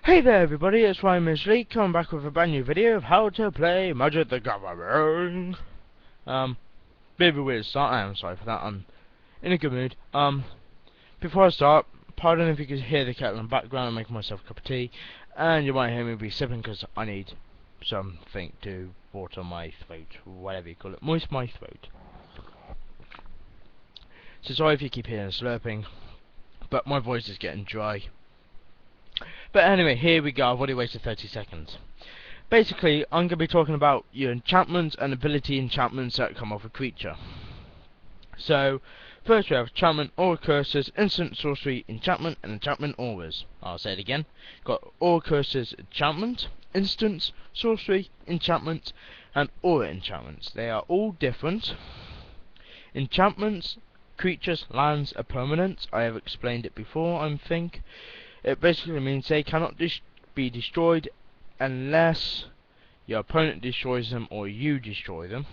Hey there everybody, it's Ryan Misley coming back with a brand new video of how to play Magic the Gathering. Bit of a weird start, I am sorry for that, I'm in a good mood. Before I start, pardon if you can hear the kettle in the background, I'm making myself a cup of tea, and you might hear me be sipping because I need something to water my throat, whatever you call it, moist my throat. So sorry if you keep hearing slurping, but my voice is getting dry. But anyway, here we go, I've already wasted 30 seconds. Basically, I'm going to be talking about your enchantments and ability enchantments that come off a creature. So, first we have enchantment, aura curses, instant sorcery, enchantment, and enchantment auras. I'll say it again. Got aura curses, enchantment, instants, sorcery, enchantment, and aura enchantments. They are all different. Enchantments, creatures, lands are permanent. I have explained it before, I think. It basically means they cannot be destroyed unless your opponent destroys them or you destroy them.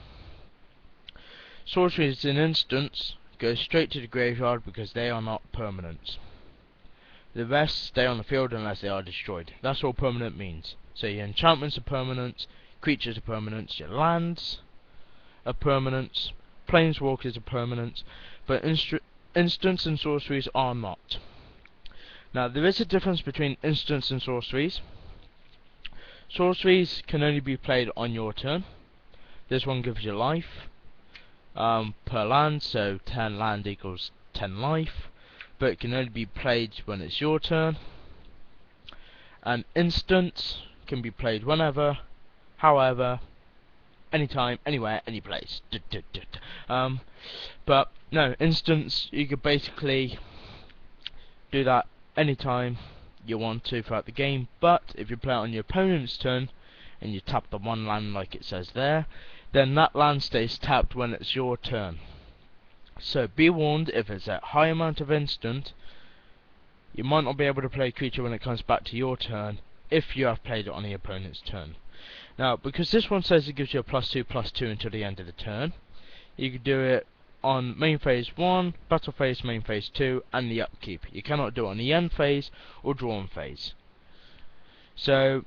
Sorceries in instants go straight to the graveyard because they are not permanent. The rest stay on the field unless they are destroyed. That's all permanent means. So your enchantments are permanent, creatures are permanent, your lands are permanent, planeswalkers are permanent, but instants and sorceries are not. Now there is a difference between instants and sorceries. Sorceries can only be played on your turn. This one gives you life per land, so 10 land equals 10 life, but it can only be played when it's your turn. And instants can be played whenever, however, anytime, anywhere, any place. But no, instants you could basically do that anytime you want to throughout the game, but if you play it on your opponent's turn and you tap the one land like it says there, then that land stays tapped when it's your turn. So be warned, if it's a high amount of instant, you might not be able to play a creature when it comes back to your turn if you have played it on the opponent's turn. Now because this one says it gives you a +2/+2 until the end of the turn, you could do it on main phase 1, battle phase, main phase 2, and the upkeep. You cannot do it on the end phase or drawn phase. So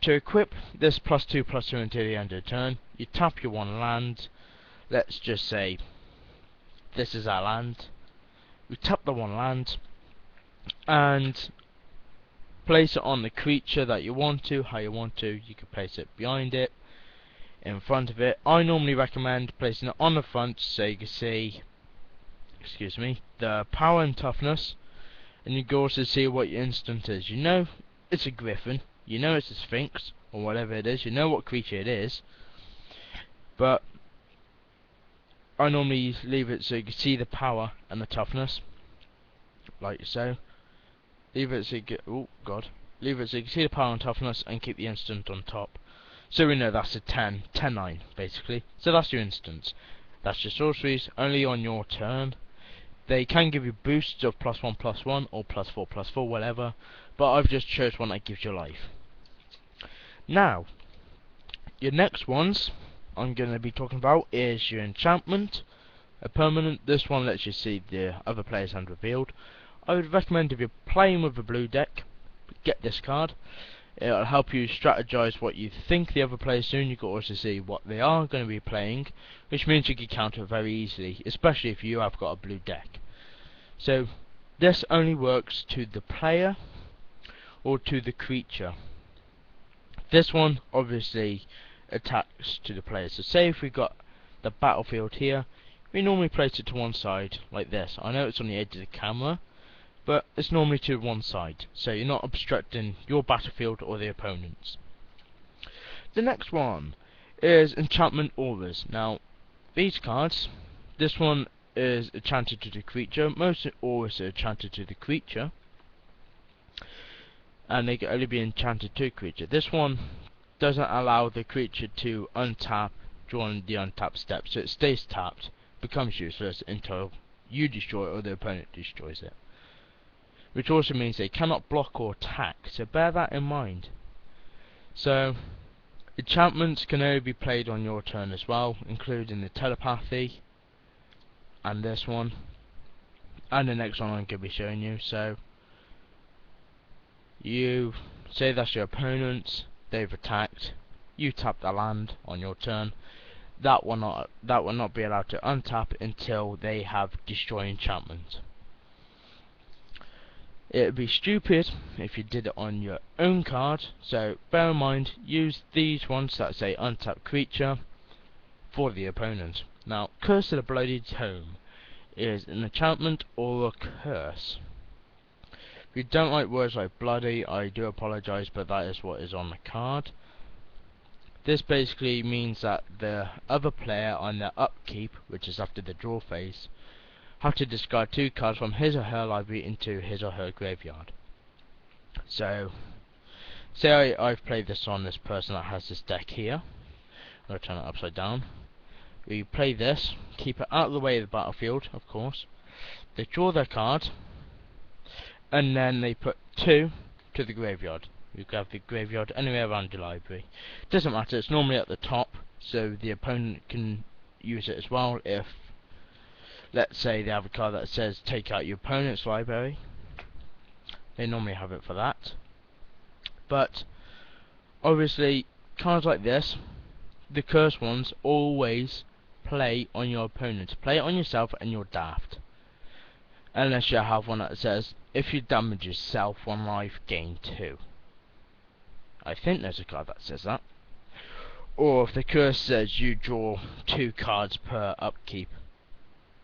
to equip this +2/+2 until the end of the turn, you tap your one land. Let's just say this is our land. We tap the one land and place it on the creature that you want to, how you want to. You can place it behind it, in front of it. I normally recommend placing it on the front so you can see, excuse me, the power and toughness, and you can also see what your instant is. You know it's a griffin, you know it's a sphinx, or whatever it is, you know what creature it is, but I normally leave it so you can see the power and the toughness, like so. Leave it so you can, leave it so you can see the power and toughness and keep the instant on top. So we know that's a 10/9 basically. So that's your instants. That's your sorceries, only on your turn. They can give you boosts of +1/+1 or +4/+4, whatever, but I've just chose one that gives you life. Now, your next ones I'm going to be talking about is your enchantment, a permanent. This one lets you see the other player's hand revealed. I would recommend, if you're playing with a blue deck, get this card. It'll help you strategize what you think the other player's doing. You can also see what they are going to be playing, which means you can counter it very easily, especially if you have got a blue deck. So this only works to the player or to the creature. This one obviously attacks to the player. So say if we got the battlefield here, we normally place it to one side like this. I know it's on the edge of the camera, but it's normally to one side, so you're not obstructing your battlefield or the opponent's. The next one is enchantment auras. Now these cards, this one is enchanted to the creature. Most auras are enchanted to the creature, and they can only be enchanted to a creature. This one doesn't allow the creature to untap during the untap step, so it stays tapped, becomes useless until you destroy it or the opponent destroys it. Which also means they cannot block or attack, so bear that in mind. So enchantments can only be played on your turn as well, including the telepathy and this one and the next one I'm going to be showing you. So you say that's your opponent, they've attacked, you tap the land on your turn. That will not be allowed to untap until they have destroy enchantment. It would be stupid if you did it on your own card, so bear in mind, use these ones that say untap creature for the opponent. Now, Curse of the Bloody Tome is an enchantment or a curse. If you don't like words like bloody, I do apologise, but that is what is on the card. This basically means that the other player on their upkeep, which is after the draw phase, have to discard 2 cards from his or her library into his or her graveyard. So, say I've played this on this person that has this deck here. I'm going to turn it upside down. We play this, keep it out of the way of the battlefield, of course. They draw their card, and then they put 2 to the graveyard. You grab the graveyard anywhere around your library. Doesn't matter, it's normally at the top, so the opponent can use it as well if, let's say, they have a card that says take out your opponent's library. They normally have it for that. But, obviously, cards like this, the curse ones, always play on your opponent. Play it on yourself and you're daft. Unless you have one that says, if you damage yourself 1 life, gain 2. I think there's a card that says that. Or if the curse says you draw 2 cards per upkeep.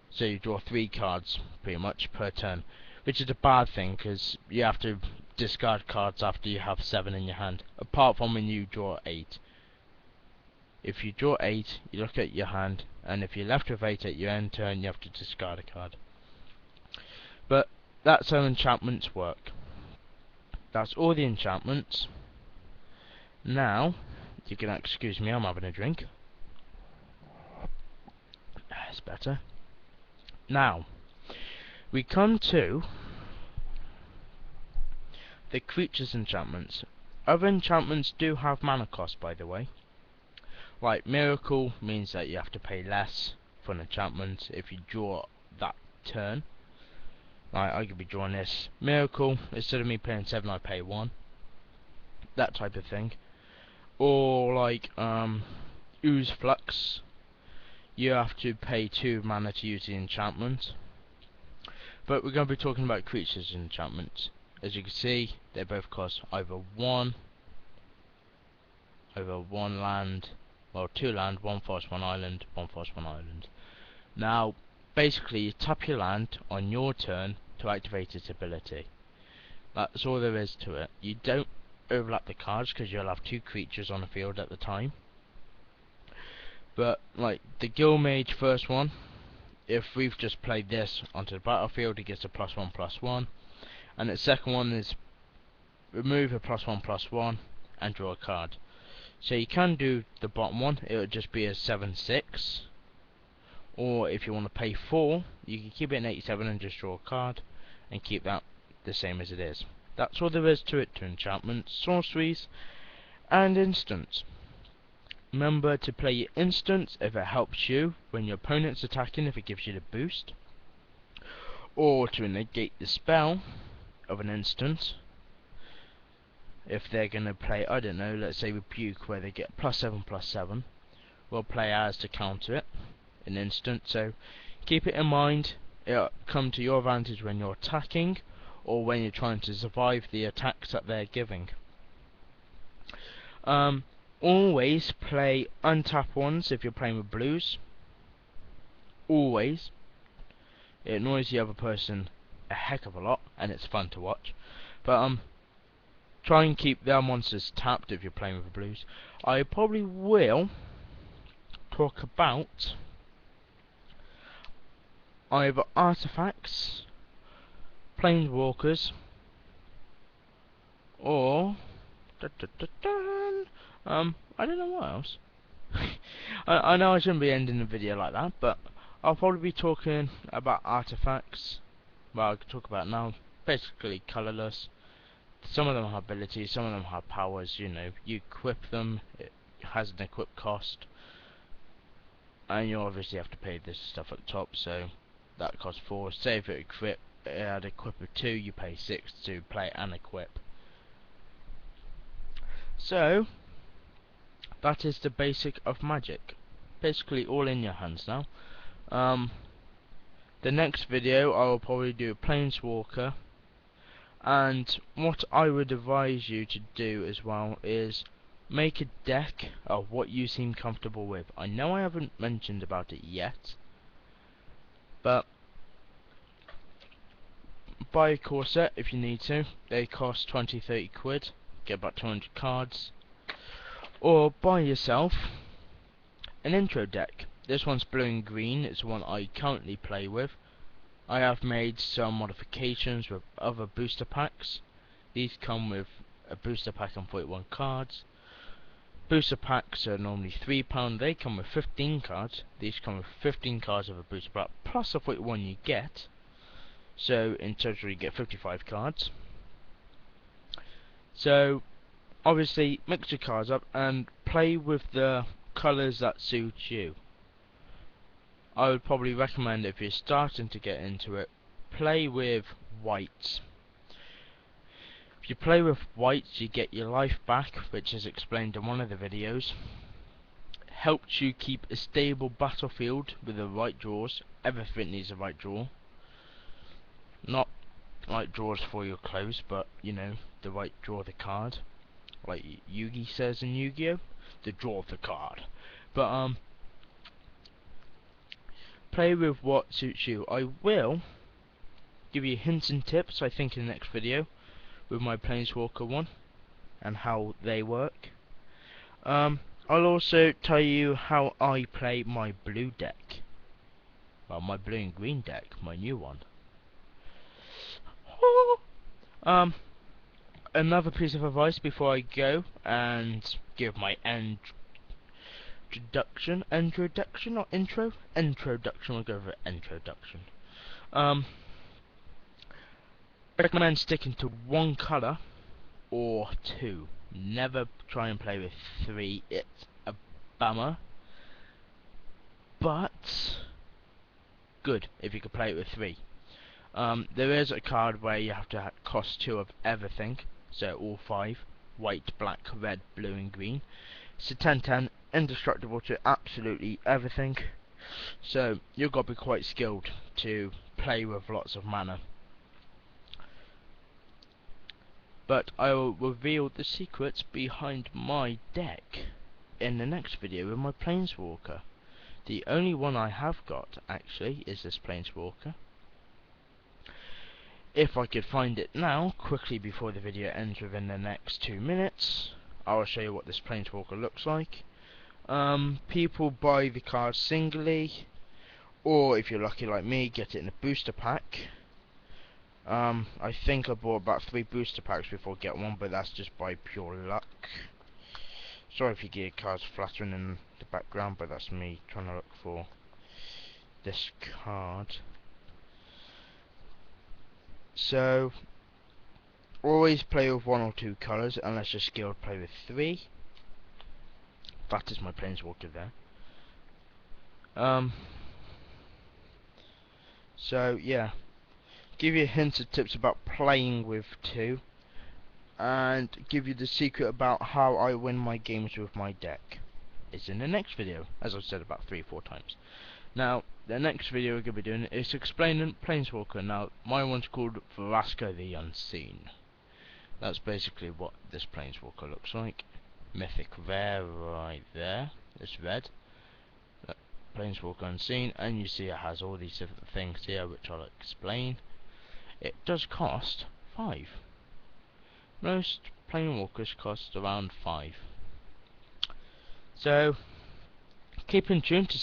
So you draw 3 cards, pretty much, per turn. Which is a bad thing, because you have to discard cards after you have 7 in your hand. Apart from when you draw 8. If you draw 8, you look at your hand, and if you're left with 8 at your end turn, you have to discard a card. But that's how enchantments work. That's all the enchantments. Now, you can excuse me, I'm having a drink. That's better. Now, we come to the creatures enchantments. Other enchantments do have mana cost, by the way. Like Miracle means that you have to pay less for an enchantment if you draw that turn. Like, I could be drawing this Miracle, instead of me paying 7 I pay 1. That type of thing. Or like Ooze Flux, you have to pay 2 mana to use the enchantment. But we're going to be talking about creatures enchantments. As you can see, they both cost either 1 land, well 2 land, 1 forest, 1 island, 1 forest, 1 island. Now, basically you tap your land on your turn to activate its ability. That's all there is to it. You don't overlap the cards because you'll have 2 creatures on the field at the time. But like the Guildmage first one, if we've just played this onto the battlefield, it gets a +1/+1, and the second one is remove a +1/+1 and draw a card. So you can do the bottom one, it would just be a 7/6, or if you want to pay 4, you can keep it in 87 and just draw a card and keep that the same as it is. That's all there is to it, to enchantments, sorceries, and instants. Remember to play your instants if it helps you when your opponent's attacking, if it gives you the boost. Or to negate the spell of an instant. If they're going to play, I don't know, let's say Rebuke where they get +7/+7. We'll play as to counter it, an instant. So keep it in mind, it'll come to your advantage when you're attacking, or when you're trying to survive the attacks that they're giving. Always play untap ones if you're playing with blues. Always. It annoys the other person a heck of a lot, and it's fun to watch. But try and keep their monsters tapped if you're playing with the blues. I probably will talk about either artifacts, planeswalkers, or I don't know what else. I know I shouldn't be ending the video like that, but I'll probably be talking about artifacts. Well, I could talk about now. Basically colourless. Some of them have abilities, some of them have powers. You know, you equip them. It has an equip cost, and you obviously have to pay this stuff at the top. So that costs 4. Say if it had equip of 2, you pay 6 to play and equip. So that is the basic of magic. Basically all in your hands now. The next video I will probably do a planeswalker, and what I would advise you to do as well is make a deck of what you seem comfortable with. I know I haven't mentioned about it yet, but buy a core set if you need to. They cost 20-30 quid, get about 200 cards, or buy yourself an intro deck. This one's blue and green, it's the one I currently play with. I have made some modifications with other booster packs. These come with a booster pack and 41 cards. Booster packs are normally £3, they come with 15 cards. These come with 15 cards of a booster pack plus the 41 you get. So in total you get 55 cards. So obviously mix your cards up and play with the colours that suit you. I would probably recommend, if you're starting to get into it, play with whites. If you play with whites you get your life back, which is explained in one of the videos. Helps you keep a stable battlefield with the right draws. Everything needs a right draw. Not like draws for your clothes, but you know, the right draw of the card. Like Yugi says in Yu-Gi-Oh! The draw of the card. But play with what suits you. I will give you hints and tips, I think, in the next video with my Planeswalker one and how they work. I'll also tell you how I play my blue deck. Well, my blue and green deck, my new one. Another piece of advice before I go and give my introduction, or intro? Introduction, we'll go for introduction. Recommend sticking to one colour or two. Never try and play with three, it's a bummer. But good if you can play it with three. There is a card where you have to cost two of everything, so all five: white, black, red, blue and green. It's a 10/10, indestructible to absolutely everything, so you've got to be quite skilled to play with lots of mana. But I will reveal the secrets behind my deck in the next video with my Planeswalker. The only one I have got, actually, is this Planeswalker. If I could find it now, quickly before the video ends within the next 2 minutes, I will show you what this Planeswalker looks like. People buy the cards singly, or if you're lucky like me, get it in a booster pack. I think I bought about 3 booster packs before I get one, but that's just by pure luck. Sorry if you get cards flattering in the background, but that's me trying to look for this card. So always play with 1 or 2 colours unless you're skilled to play with 3. That is my Planeswalker there. So yeah, give you hints and tips about playing with 2, and give you the secret about how I win my games with my deck. It's in the next video, as I've said about 3-4 times. Now, the next video we're going to be doing is explaining Planeswalker. Now, my one's called Vraska the Unseen. That's basically what this Planeswalker looks like. Mythic rare right there. It's red. Planeswalker Unseen, and you see it has all these different things here which I'll explain. It does cost 5. Most Planewalkers cost around 5. So keep in tune to